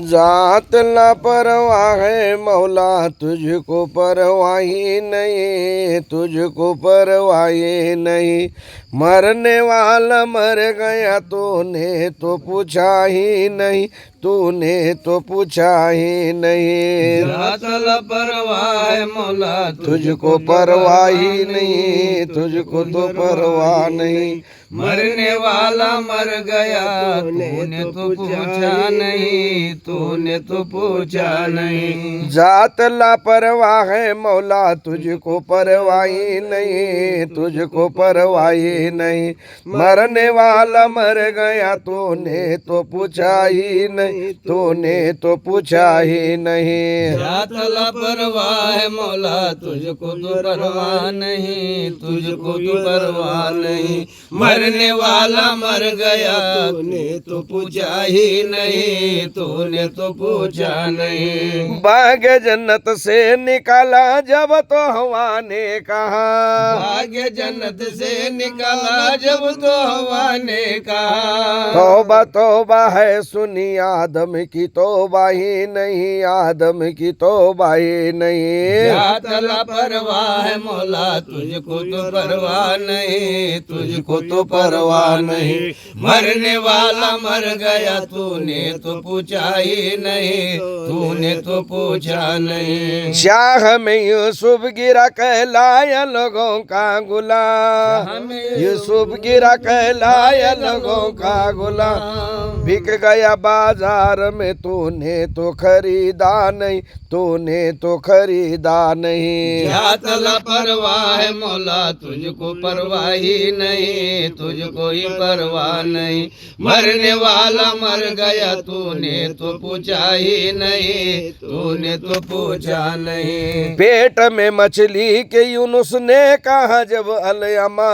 जात ना परवाह है मौला तुझको परवाह ही नहीं, तुझको परवाह ही नहीं। मरने वाला मर गया तूने तो पूछा ही नहीं, तूने तो पूछा ही नहीं। जात ला परवाह है मौला तुझको परवाह ही नहीं, तुझको तो परवाह नहीं। मरने वाला मर गया तूने तो पूछा नहीं, तूने तो पूछा नहीं। जात लापरवाह है मौला तुझको परवाही नहीं, तुझको परवाही नहीं। मरने वाला मर गया तूने तो पूछा ही नहीं, तूने तो पूछा ही नहीं। जात ला परवाह है मौला तुझको तो परवाह नहीं, तुझको तो परवाह नहीं। मरने वाला मर गया तूने तो पूछा ही नहीं, तूने तो पूछा नहीं। भाग्य जन्नत से निकाला जब तो हवा ने कहा, भाग्य जन्नत से निकाला जब तो हवा ने कहा। तौबा तौबा है सुनी आदम की तौबा ही नहीं, आदम की तौबा ही नहीं। जात ला परवाह है मौला तुझको तो परवाह नहीं, तुझको तो परवाह नहीं। मरने वाला मर गया तूने तो पूछा ही नहीं, तूने तो पूछा नहीं। शाह में यूसुफ गिरा कहलाया लोगों का गुलाम, यूसुफ गिरा कहलाया लोगों का गुलाम। बिक गया बाजार में तूने तो खरीदा नहीं, तूने तो खरीदा नहीं। जात ला परवाह है मौला तुझको परवाह ही नहीं, तुझको ही परवाह नहीं। मरने वाला मर गया तूने तो पूछा ही नहीं, तूने तो पूछा नहीं। पेट में मछली के यूनुस ने कहा जब अलयमा,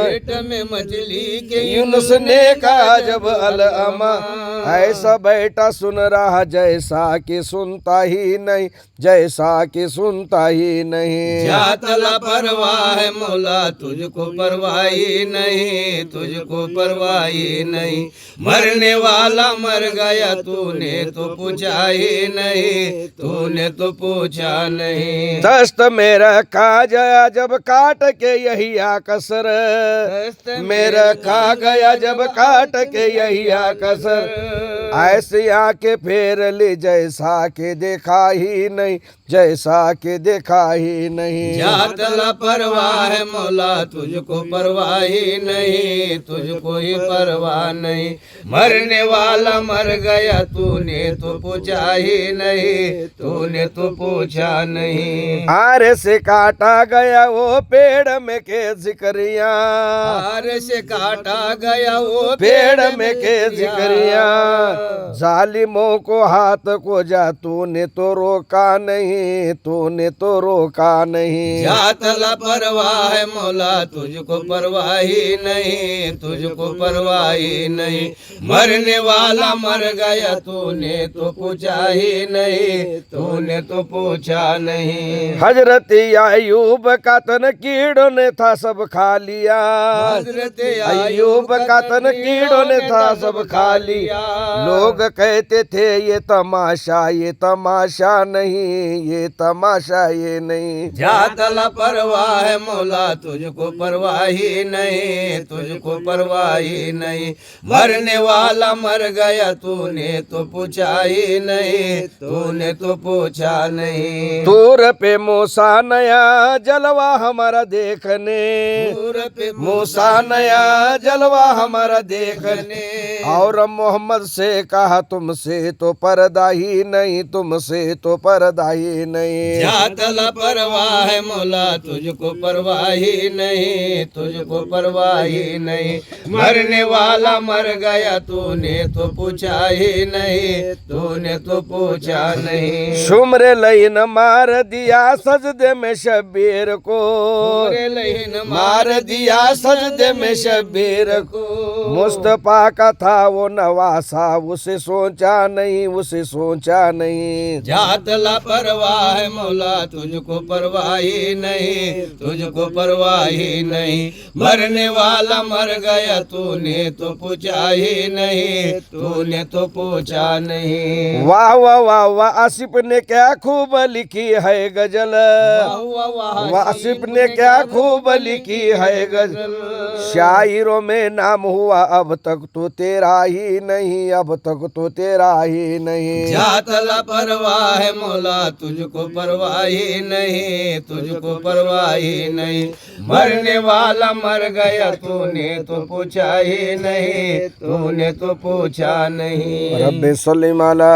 पेट में मछली के यूनुस ने कहा जब अलयमा। ऐसा बेटा सुन रहा जैसा कि सुनता ही नहीं, जैसा कि सुनता ही नहीं। जात ला परवाह है मौला तुझको परवाह ही नहीं, तुझको परवाह ही नहीं। मरने वाला मर गया तूने तो पूछा ही नहीं, तूने तो पूछा नहीं। दस्त में रखा गया जब काट के यही कसर, में रखा गया जब काट के यही कसर। ऐसे आके फेर ली जैसा के देखा ही नहीं, जैसा के देखा ही नहीं। जात ला परवाह है मौला तुझको परवाह ही नहीं, तुझको ही परवाह नहीं। मरने वाला मर गया तूने तो पूछा ही नहीं, तूने तो पूछा नहीं। आरे से काटा गया वो पेड़ में के जिक्रिया, आरे से काटा गया वो पेड़ में के जिक्रिया। जालिमों को हाथ को जा तूने तो रोका नहीं, तूने तो रोका नहीं। जात ला परवाह है मौला तुझको परवाह ही नहीं, तुझको परवाह ही नहीं। मरने वाला मर गया तूने तो पूछा ही नहीं, तूने तो पूछा नहीं। हजरत अयूब का तन कीड़ों ने था सब खा लिया, हजरत अयूब का तन कीड़ों ने था सब खा लिया। लोग कहते थे ये तमाशा, ये तमाशा नहीं, ये तमाशा ये नहीं। जात ला परवाह है मौला तुझको परवाह ही नहीं, तुझको परवाह ही नहीं। मरने वाला मर गया तूने तो पूछा ही नहीं, तूने तो पूछा नहीं। तूर पे मूसा नया जलवा हमारा देखने, तूर पे मूसा नया जलवा हमारा देखने। और मोहम्मद से कहा तुमसे तो पर्दा ही नहीं, तुमसे तो पर्दा ही नहीं। जात ला परवाह है मौला तुझको परवाह ही नहीं, तुझको परवाह ही नहीं। मरने वाला मर गया तूने तो पूछा ही नहीं, तूने तो पूछा नहीं। शुम्र लईन मार दिया सजदे में शब्बीर को, लहीन मार दिया सजदे में शब्बीर को। मुस्तफा का था वो नवासा उसे सोचा नहीं, उसे सोचा नहीं। जात लापरवाह है मौला तुझको परवाह ही नहीं, तुझको परवाह ही नहीं। मरने वाला मर गया तूने तो पूछा ही नहीं, तूने तो पूछा नहीं। वाह वाह वाह वाह, आसिफ ने क्या खूब लिखी है गजल, वाह आसिफ ने क्या खूब लिखी है गजल। शायरों में नाम हुआ अब तक तो तेरा ही नहीं, अब तक तो तेरा ही नहीं। जात लापरवाह है मौला तुझको परवाह ही नहीं, तुझको परवाह ही नहीं। मरने वाला मर गया तूने तो पूछा ही नहीं, तूने तो पूछा नहीं। रब्बे सल्ली अला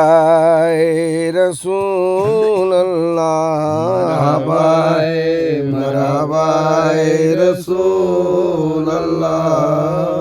रसूल अल्लाह, मरहबा रसूल अल्लाह।